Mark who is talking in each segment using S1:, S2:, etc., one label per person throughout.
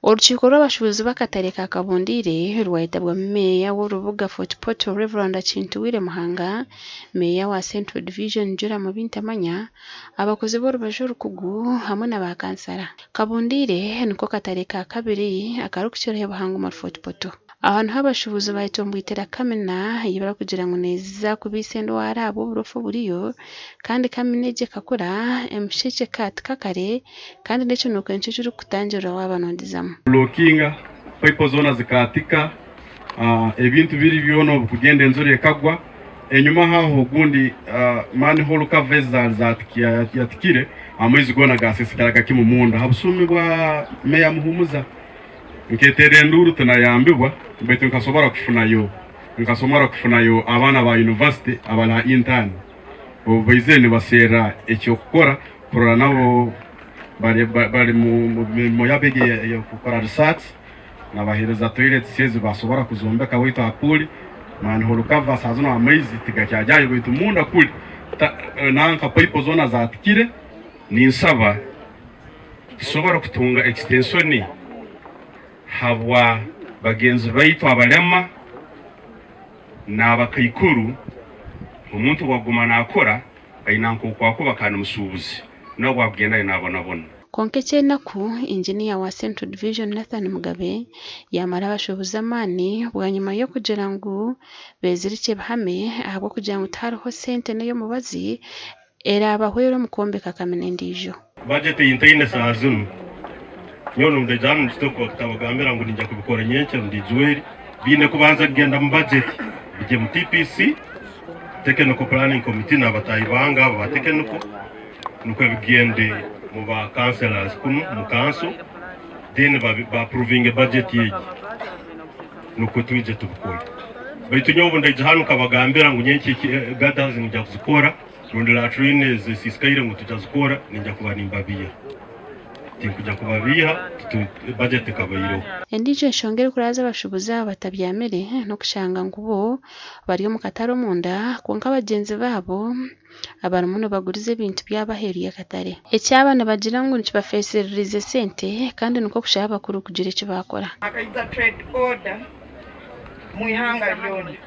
S1: Urukiko rw'abashubuzi b'akatare ka Kabundire rwahitabwa meya w'urubuga Fort Portal Reverend Kintuwire Muhanga, meya wa Central Division Jura mu Bintamanya, abakozi b'orubaju rukugu hamwe n'aba kansara. Kabundire niko katare ka kabiri akarukukira Buhanga mu Fort Portal. Ahantu h'abashubuzi bahitombwitira kamena yibara kugira ngo neza kubisendo warabo uburofu buriyo kandi kameneje kakora emshike kakare kandi ndetse nuko enshije kutangira wabanondizamo
S2: blockinga pipe zona zikatika ebintu biri byono kugenda enzore kagwa enyuma haho gundi manhole covers yatikire amezi gona gasesikara gakimu munda habusumi bwa meya muhumuza nketere nduru tunayambibwa betu nkasobora kufunayo abana ba university abana intern obizene basera ekyo gukora kurora nabo bari mu yabege yo gukora research nabahereza toilet size basobora kuzombeka wito akuli manhole covers hazino amezi tigakyajaye betu munda kuli nanka pipe zona zatikire ni nsaba sobora kutunga extensioni habwa bagenzi baitu abalema n'abakayikuru umuntu waguma nakora ayinanko kwakuba kana musubuzi no gwagenda nabona
S1: konkeche naku engineer wa Central Division Nathan Mugabe yamara abashubuza amani bwa nyuma yo kugira ngo bezirike bahame ahubwo kugira ngo tariho sente nayo mubazi era abahwero mukombeka kamenendijo
S3: budget yintayine sazunu nyono ndajana nditoko tabagambira ngo ninjya kubikora nyenke ndijweri bine kubanza genda mu budget bije mu TPC technical planning committee n'abatayibanga aba technical nuko bigende mu ba councillors kuno mu council then ba approving budget yeji nuko twije tubikora baitu nyobo ndajana kabagambira ngo nyenke gadazi njya kuzikora rundi la train zisikaire ngo tujazikora ninjya kubanimbabiye tinkuja kubabiha budget kabayiro
S1: endije shongere kuraza abashubuza batabyamere no kushanga ngubo bari mu kataro munda konka bagenzi babo abantu muno bagurize ibintu byabaheriye katare ecyabana bagira ngo nicibafesererize sente kandi nuko kushaba bakuru kugira icyo bakora
S4: akayiza trade order mu ihanga lyone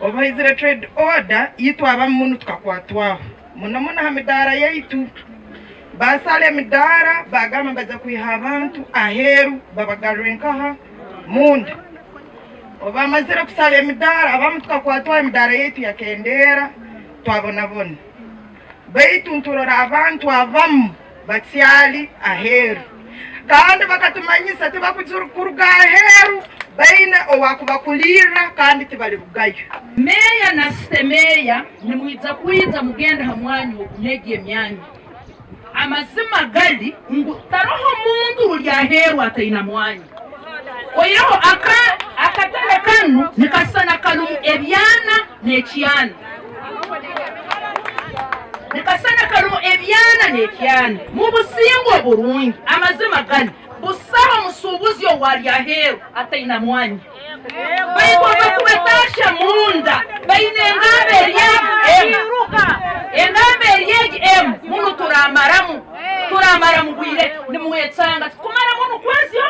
S4: obahizire trade order yitwaba muntu tukakwatwaho muno hamidara yaitu basale midara bagama baza kuiha abantu aheru babagarenkaha munda obamazira kusale midara abamu tukakwatwa midara yetu yakendera twabonabona baitu nturora abantu abamu batyali aheru kandi bakatumanyisa tibakuruga aheru baina owakubakulira kandi tibali bugayo
S5: meya na sistemeya nimwiza kuiza mugenda hamwanyu okunege emyanyu amazima gali ngutaroho mundu ulyaheru ataina mwanya oyeho akatale kanu nikasana kalumu ebyana n'ekyana mu busingo burungi amazima gali busaba musubuzi walyaheru ataina mwanya bayigomba kubatasha munda bayine engambe eryegi munu turamaramu gwire nimuwetsanga kumara munu kwezyo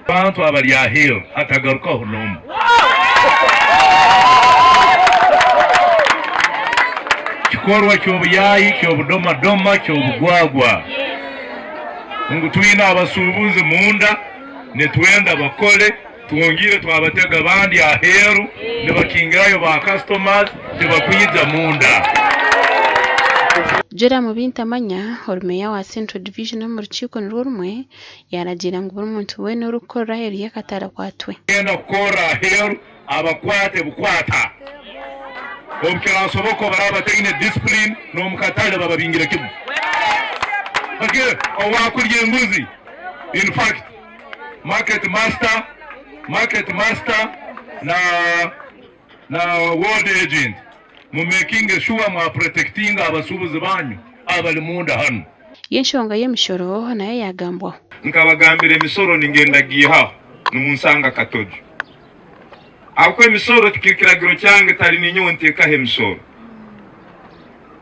S3: bantu abalyaheru atagarukaho nomu kikorwa cy'obuyayi cy'obudomadoma cy'obugwagwa ngo twina abasubuzi munda netwenda bakole tuongire twabatega abandi aheru nebakingirayo ba customers tebakwiza munda
S1: Jura mu Bintamanya meya wa Central Division mu rukiko n'urumwe yaragira ngo buri muntu we n'urukora heri yakatara kwatwe
S3: enda kora aheru abakwate bukwata omukira soboko baraba tegine discipline no mukatale bababingira kimu bakire owakurye nguzi in fact market master na world agent mu making sure mu protecting abasubuzi banyu abali munda hano
S1: yenshonga y'emishoro nayo yagambwa
S6: nkabagambira emisoro ningendagiye ha numunsanga katojo akwe emisoro tikiragiro cyange tari ninyonteeka emisoro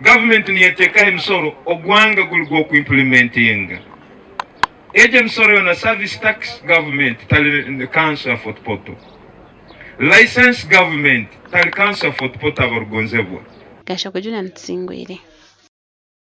S6: government niyeteka emisoro ogwanga gulgo ku implementinga eje misoro na service tax government tali council of Fort Portal, license government tali council of Fort Portal abarugonzebwa
S1: Gasha kujuna ntsingwire.